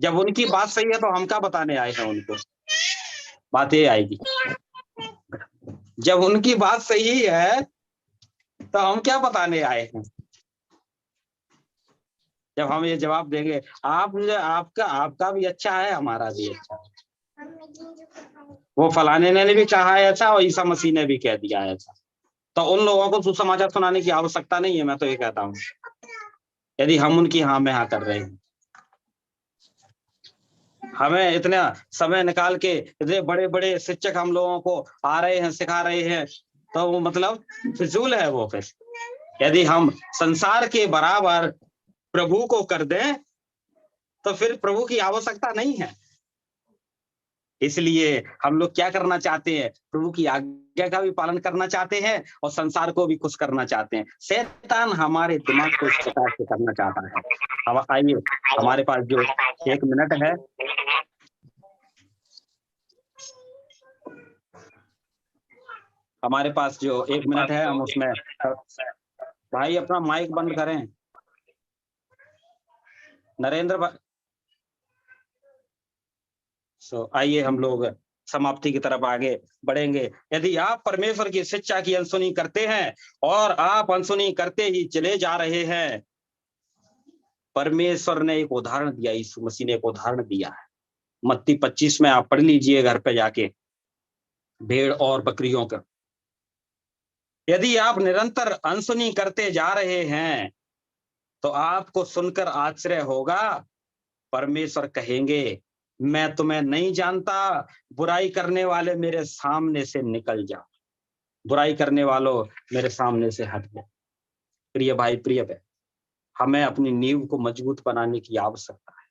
जब उनकी बात सही है तो हम क्या बताने आए हैं उनको, बात ये आएगी। जब उनकी बात सही है तो हम क्या बताने आए हैं। जब हम ये जवाब देंगे, आपका भी अच्छा है, हमारा भी अच्छा है, वो फलाने ने भी कहा है ऐसा और ईसा मसीह ने भी कह दिया है ऐसा, तो उन लोगों को सुसमाचार सुनाने की आवश्यकता नहीं है। मैं तो ये कहता हूँ, यदि हम उनकी हाँ में हाँ कर रहे हैं, हमें इतना समय निकाल के इतने बड़े बड़े शिक्षक हम लोगों को आ रहे हैं, सिखा रहे हैं, तो वो मतलब फिजूल है वो। फिर यदि हम संसार के बराबर प्रभु को कर दें तो फिर प्रभु की आवश्यकता नहीं है। इसलिए हम लोग क्या करना चाहते हैं, प्रभु की आज्ञा का भी पालन करना चाहते हैं और संसार को भी खुश करना चाहते हैं। शैतान हमारे दिमाग को इस प्रकार से करना चाहता है। अब आइए, हमारे पास जो 1 मिनट है, हमारे पास जो 1 मिनट है, हम उसमें, भाई अपना माइक बंद करें, नरेंद्र भाई। आइए हम लोग समाप्ति की तरफ आगे बढ़ेंगे। यदि आप परमेश्वर की शिक्षा की अनसुनी करते हैं और आप अनसुनी करते ही चले जा रहे हैं, परमेश्वर ने एक उदाहरण दिया, यीशु मसीह ने एक उदाहरण दिया है। मत्ती 25 में आप पढ़ लीजिए घर पे जाके, भेड़ और बकरियों का। यदि आप निरंतर अनसुनी करते जा रहे हैं तो आपको सुनकर आश्चर्य होगा। परमेश्वर कहेंगे, मैं तुम्हें नहीं जानता, बुराई करने वाले मेरे सामने से निकल जाओ, बुराई करने वालों मेरे सामने से हट जाओ। प्रिय भाई, प्रिय बहन, हमें अपनी नींव को मजबूत बनाने की आवश्यकता है।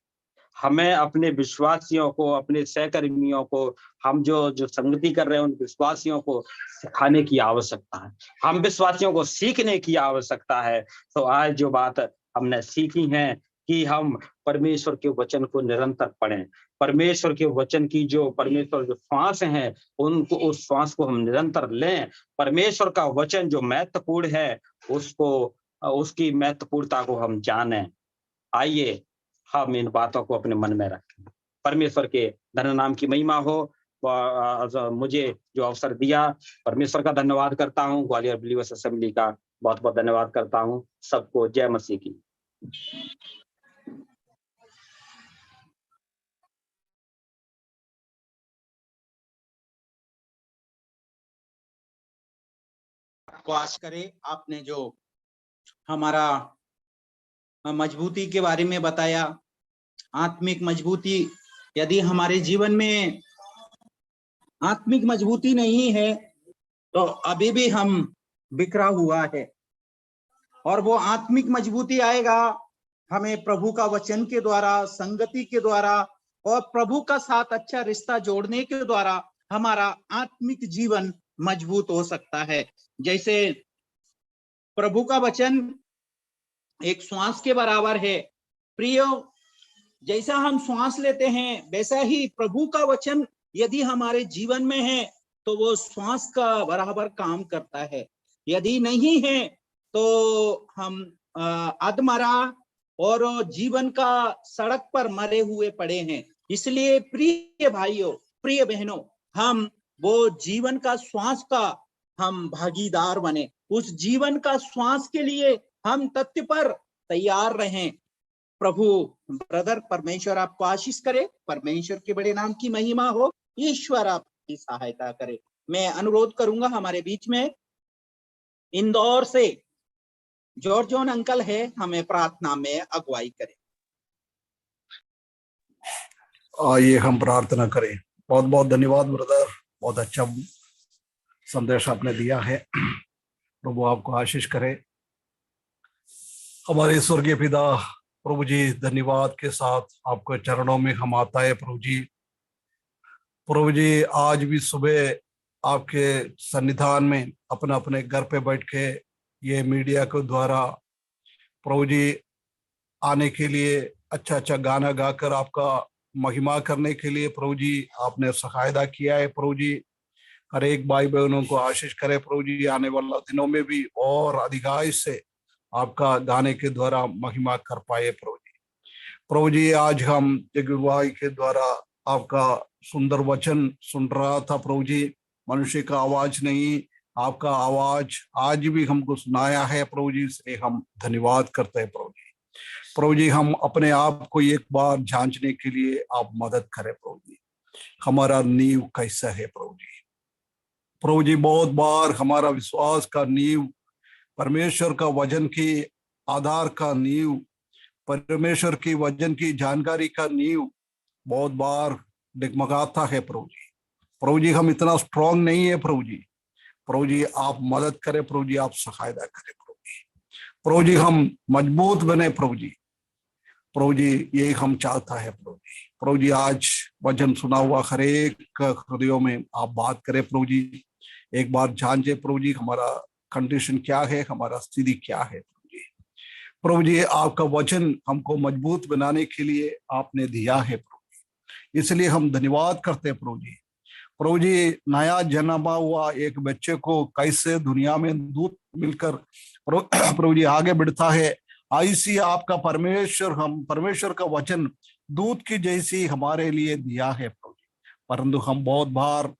हमें अपने विश्वासियों को, अपने सहकर्मियों को, हम जो संगति कर रहे हैं उन विश्वासियों को सिखाने की आवश्यकता है। हम विश्वासियों को सीखने की आवश्यकता है। तो आज जो बात हमने सीखी है, कि हम परमेश्वर के वचन को निरंतर पढ़ें। परमेश्वर के वचन की जो परमेश्वर जो श्वास है, उनको उस श्वास को हम निरंतर लें। परमेश्वर का वचन जो महत्वपूर्ण है, उसको उसकी महत्वपूर्णता को हम जानें। आइए हम इन बातों को अपने मन में रखें। परमेश्वर के धन्य नाम की महिमा हो। मुझे जो अवसर दिया, परमेश्वर का धन्यवाद करता हूँ। ग्वालियर बिलीवर्स असेंबली का बहुत बहुत धन्यवाद करता हूँ। सबको जय मसीह की। को आश करे। आपने जो हमारा मजबूती के बारे में बताया, आत्मिक मजबूती, यदि हमारे जीवन में आत्मिक मजबूती नहीं है तो अभी भी हम बिखरा हुआ है, और वो आत्मिक मजबूती आएगा हमें प्रभु का वचन के द्वारा, संगति के द्वारा और प्रभु का साथ अच्छा रिश्ता जोड़ने के द्वारा हमारा आत्मिक जीवन मजबूत हो सकता है। जैसे प्रभु का वचन एक श्वास के बराबर है। प्रियो, जैसा हम श्वास लेते हैं वैसा ही प्रभु का वचन यदि हमारे जीवन में है तो वो श्वास का बराबर काम करता है। यदि नहीं है तो हम अधमरा और जीवन का सड़क पर मरे हुए पड़े हैं। इसलिए प्रिय भाइयों, प्रिय बहनों, हम वो जीवन का श्वास का हम भागीदार बने। उस जीवन का श्वास के लिए हम तत्पर तैयार रहें। प्रभु ब्रदर परमेश्वर आपको आशीष करे। परमेश्वर के बड़े नाम की महिमा हो। ईश्वर आपकी सहायता करे। मैं अनुरोध करूंगा हमारे बीच में इंदौर से जॉर्जोन अंकल है, हमें प्रार्थना में अगुवाई करें। आइए हम प्रार्थना करें। बहुत बहुत धन्यवाद ब्रदर, बहुत अच्छा संदेश आपने दिया है। प्रभु आपको आशीष करे। हमारे स्वर्गीय पिता प्रभु जी, धन्यवाद के साथ आपके चरणों में हम आता है प्रभु जी। प्रभु जी, आज भी सुबह आपके सन्निधान में अपने अपने घर पे बैठ के ये मीडिया के द्वारा प्रभु जी आने के लिए, अच्छा अच्छा गाना गाकर आपका महिमा करने के लिए प्रभु जी आपने सहायता किया है। प्रभु जी हर एक भाई बहनों को आशीष करे प्रभु जी। आने वाला दिनों में भी और अधिकाई से आपका गाने के द्वारा महिमा कर पाए प्रभु जी। प्रभु जी, आज हम भाई के द्वारा आपका सुंदर वचन सुन रहा था प्रभु जी। मनुष्य का आवाज नहीं, आपका आवाज आज भी हमको सुनाया है प्रभु जी, इसलिए हम धन्यवाद करते हैं प्रभु जी। प्रभु जी, हम अपने आप को एक बार जांचने के लिए आप मदद करें प्रभु जी। हमारा नींव कैसा है प्रभु जी। प्रभु जी, बहुत बार हमारा विश्वास का नींव, परमेश्वर का वचन की आधार का नींव, परमेश्वर की वचन की जानकारी का नींव बहुत बार डगमगाता है प्रभु जी। प्रभु जी, हम इतना स्ट्रांग नहीं है प्रभु जी। प्रभु जी, आप मदद करें प्रभु जी, आप सहायता करें प्रभु जी। प्रभु जी, हम मजबूत बने प्रभु जी। प्रभु जी, यही हम चाहता है प्रभु जी। प्रभु जी, आज वचन सुना हुआ हर एक हृदयों में आप बात करें प्रभु जी। एक बार जांचे प्रभु जी हमारा कंडीशन क्या है, हमारा स्थिति क्या है प्रभु जी। प्रभु जी, आपका वचन हमको मजबूत बनाने के लिए आपने दिया है प्रभु जी, इसलिए हम धन्यवाद करते हैं प्रभु जी। प्रभु जी, नया जन्मा हुआ एक बच्चे को कैसे दुनिया में दूध मिलकर प्रभु जी आगे बढ़ता है, ऐसी आपका परमेश्वर, हम परमेश्वर का वचन दूध की जैसी हमारे लिए दिया है प्रभु जी। परंतु हम बहुत बार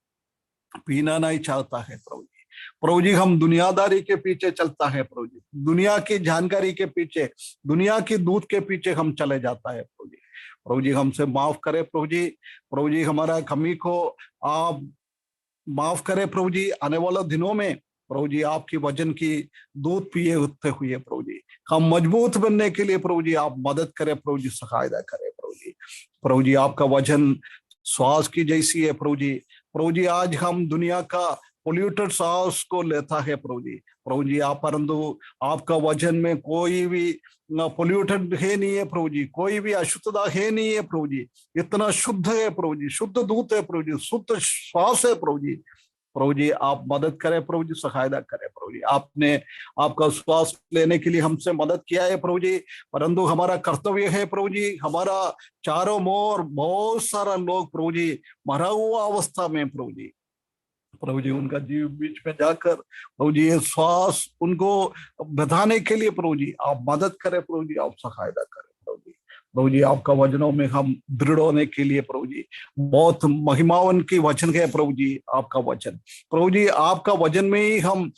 पीना नहीं चाहता है प्रभु जी। प्रभु जी, हम दुनियादारी के पीछे चलता है प्रभु जी, दुनिया की जानकारी के पीछे, दुनिया की दूध के पीछे हम चले जाता है प्रभु जी। प्रभु जी, हमसे माफ करे प्रभु जी। प्रभु जी, हमारा कमी को आप माफ करें प्रभु जी। आने वाले दिनों में प्रभु जी आपकी वचन की दूध पिए होते हुए प्रभु जी हम मजबूत बनने के लिए प्रभु जी आप मदद करें प्रभु जी, सहायता करें प्रभु जी। प्रभु जी, आपका वचन श्वास की जैसी है प्रभु जी। प्रभु जी, आज हम दुनिया का पोल्यूटेड सांस को लेता है प्रभु जी। प्रभु जी, आप परंतु आपका वचन में कोई भी पोल्यूटेड है नहीं है प्रभु जी, कोई भी अशुद्धता है नहीं है प्रभु जी। इतना शुद्ध है प्रभु जी, शुद्ध दूध है प्रभु जी, शुद्ध श्वास है प्रभु जी। प्रभु जी आप मदद करें, प्रभु जी सहायता करें प्रभु जी। आपने आपका श्वास लेने के लिए हमसे मदद किया है प्रभु जी, परंतु हमारा कर्तव्य है प्रभु जी, हमारा चारों ओर बहुत सारा लोग प्रभु जी मरा हुआ अवस्था में प्रभु जी उनका जीव बीच में जाकर प्रभु जी ये श्वास उनको बधाने के लिए प्रभु जी आप मदद करें प्रभु जी, आप सहायता करें प्रभु जी। प्रभु जी आपका वचनों में हम दृढ़ होने के लिए प्रभु जी, बहुत महिमावन की वचन है प्रभु जी आपका वचन, प्रभु जी आपका वचन में ही हम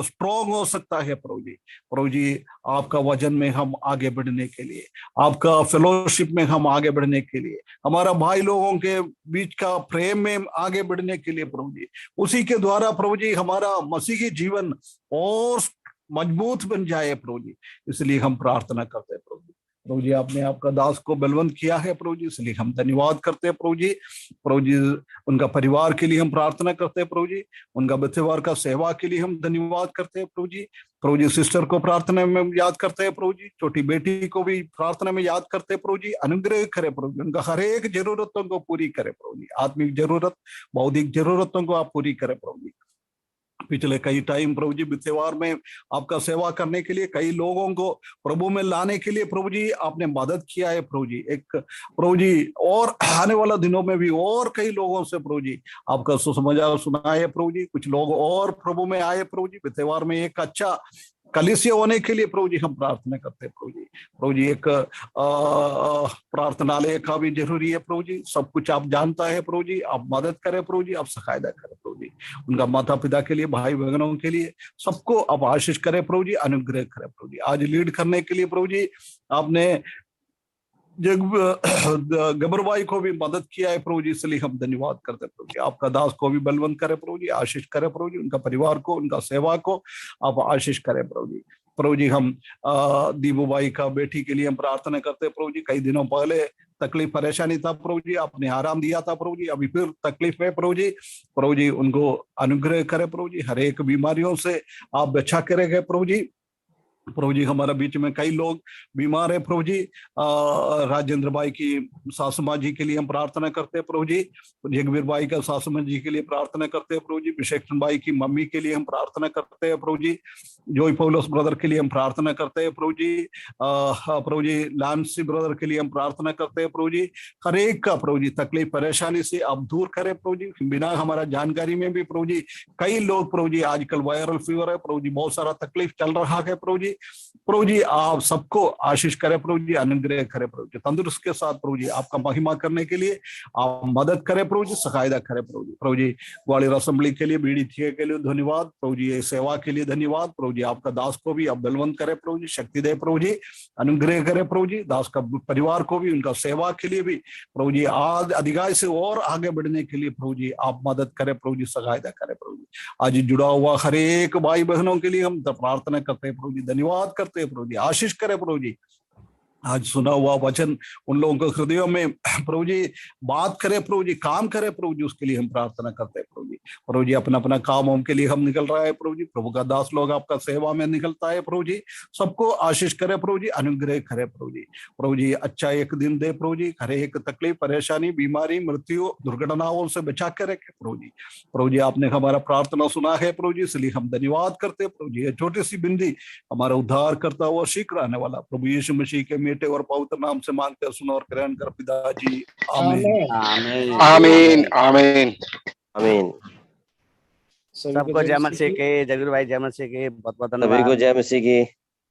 स्ट्रॉन्ग हो सकता है प्रभु जी। प्रभु जी आपका वचन में हम आगे बढ़ने के लिए, आपका फेलोशिप में हम आगे बढ़ने के लिए, हमारा भाई लोगों के बीच का प्रेम में आगे बढ़ने के लिए प्रभु जी, उसी के द्वारा प्रभु जी हमारा मसीही जीवन और मजबूत बन जाए प्रभु जी, इसलिए हम प्रार्थना करते हैं प्रभु जी। प्रभु जी आपने आपका दास को बलवंत किया है प्रभु जी, इसलिए हम धन्यवाद करते हैं प्रभु जी। प्रभु जी उनका परिवार के लिए हम प्रार्थना करते हैं प्रभु जी, उनका परिवार का सेवा के लिए हम धन्यवाद करते हैं प्रभु जी। प्रभु जी सिस्टर को प्रार्थना में याद करते हैं प्रभु जी, छोटी बेटी को भी प्रार्थना में याद करते हैं प्रभु जी, अनुग्रह करे प्रभु जी, उनका हर एक जरूरतों को पूरी करे प्रभु जी, आत्मिक जरूरत बौद्धिक जरूरतों को आप पूरी करें प्रभु जी। पिछले कई टाइम प्रभु जी त्योहार में आपका सेवा करने के लिए कई लोगों को प्रभु में लाने के लिए प्रभु जी आपने मदद किया है प्रभु जी, एक प्रभु जी और आने वाला दिनों में भी और कई लोगों से प्रभु जी आपका सुसमाचार सुना है प्रभु जी, कुछ लोग और प्रभु में आए प्रभु जी, त्योहार में एक अच्छा कलीसिया होने के लिए प्रभु जी हम प्रार्थना करते हैं प्रभु जी। प्रभु जी एक प्रार्थनालय का भी जरूरी है प्रभु जी, सब कुछ आप जानता है प्रभु जी, आप मदद करें प्रभु जी, आप सहायता करें प्रभु जी, उनका माता पिता के लिए भाई बहनों के लिए सबको आप आशीष करें प्रभु जी, अनुग्रह करें प्रभु जी। आज लीड करने के लिए प्रभु जी आपने गबर भाई को भी मदद किया है प्रभु जी, इसलिए हम धन्यवाद करते हैं प्रभु जी। आपका दास को भी बलवंत करे प्रभु जी, आशीष करे प्रभु जी, उनका परिवार को उनका सेवा को आप आशीष करें प्रभु जी। प्रभु जी हम दीपू भाई का बेटी के लिए हम प्रार्थना करते हैं प्रभु जी, कई दिनों पहले तकलीफ परेशानी था प्रभु जी, आपने आराम दिया था प्रभु जी, अभी फिर तकलीफ है प्रभु जी उनको अनुग्रह करे प्रभु जी, हर एक बीमारियों से आप बचा करेंगे प्रभु जी। प्रभु जी हमारे बीच में कई लोग बीमार है प्रभु जी, राजेंद्र भाई की सासू माँ जी के लिए हम प्रार्थना करते हैं प्रभु जी, जगवीर भाई का सासू माँ जी के लिए प्रार्थना करते हैं प्रभु जी, विशेषण भाई की मम्मी के लिए हम प्रार्थना करते हैं प्रभु जी, जोई पौलुस ब्रदर के लिए हम प्रार्थना करते हैं प्रभु जी लांसी ब्रदर के लिए हम प्रार्थना करते हैं प्रभु जी। हर एक का प्रभु जी तकलीफ परेशानी से आप दूर करें प्रभु जी, बिना हमारा जानकारी में भी प्रभु जी कई लोग प्रभु जी आजकल वायरल फीवर है प्रभु जी, बहुत सारा तकलीफ चल रहा है प्रभु जी आप सबको आशीष करें प्रभु जी, अनुग्रह करें प्रभु जी, तंदुरुस्त के साथ प्रभु जी आपका महिमा करने के लिए आप मदद करें प्रभु जी, सहायता करें प्रभु जी। ग्वालियर असेंबली के लिए बीड़ी थिए के लिए धन्यवाद प्रभु जी, सेवा के लिए धन्यवाद प्रभु जी, आपका दास को भी आप बलवंत करें प्रभु जी, शक्ति दे प्रभु जी, अनुग्रह करें प्रभु जी, दास का परिवार को भी उनका सेवा के लिए भी प्रभु जी आज अधिकार से और आगे बढ़ने के लिए प्रभु जी आप मदद करें प्रभु जी, सहायता करें प्रभु जी। आज जुड़ा हुआ हर एक भाई बहनों के लिए हम प्रार्थना करते हैं प्रभु जी, धन्यवाद करते हैं प्रभु जी, आशीष करें प्रभु जी। आज सुना हुआ वचन उन लोगों के हृदयों में प्रभु जी बात करे प्रभु जी, काम करे प्रभु जी, उसके लिए हम प्रार्थना करते हैं प्रभु जी अपना अपना काम के लिए हम निकल रहा है प्रभु जी, प्रभु का दास लोग आपका सेवा में निकलता है प्रभु जी, सबको आशीष करे प्रभु जी, अनुग्रह करे प्रभु जी अच्छा एक दिन दे प्रभु जी, हर एक तकलीफ परेशानी बीमारी मृत्यु दुर्घटनाओं से बचा के रखे प्रभु जी आपने हमारा प्रार्थना सुना है प्रभु जी, इसलिए हम धन्यवाद करते हैं प्रभु जी। छोटी सी बिंदी हमारा उद्धार करता हुआ शीघ्र आने वाला प्रभु यीशु मसीह के मीठे और पवित्र नाम से मांगते सुनो और ग्रहण कर पिताजी, आमीन आमीन आमीन आमीन। सबको जय मसीह के, जगीर भाई जय मसीह के, बहुत बहुत सभी धन्यवाद। को जय मसीह की।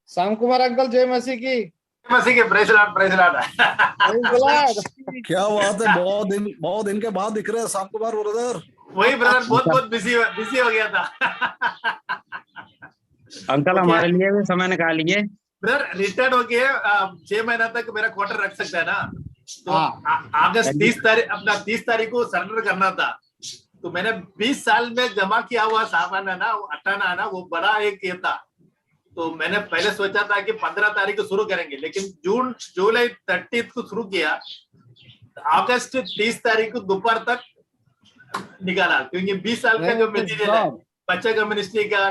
श्याम कुमार अंकल जय मसीह की। प्रेज लॉर्ड क्या बात है, बहुत दिन के बाद दिख रहे हैं शाम कुमार ब्रदर। वही ब्रदर बहुत बिजी हो गया था अंकल हमारे लिए भी समय निकालिए। ब्रदर रिटायर्ड हो गए 6 महीना तक मेरा क्वार्टर रख सकता है ना, तो अगस्त 30 तारीख को सरेंडर करना था, तो मैंने 20 साल में जमा किया हुआ सामान है ना, अटाना है ना, वो बड़ा एक ये था, तो मैंने पहले सोचा था कि 15 तारीख को शुरू करेंगे, लेकिन जुलाई 30 को शुरू किया, अगस्त 30 तारीख को दोपहर तक निकाला, क्योंकि 20 साल का जो मटेरियल है बच्चा का मिनिस्ट्री का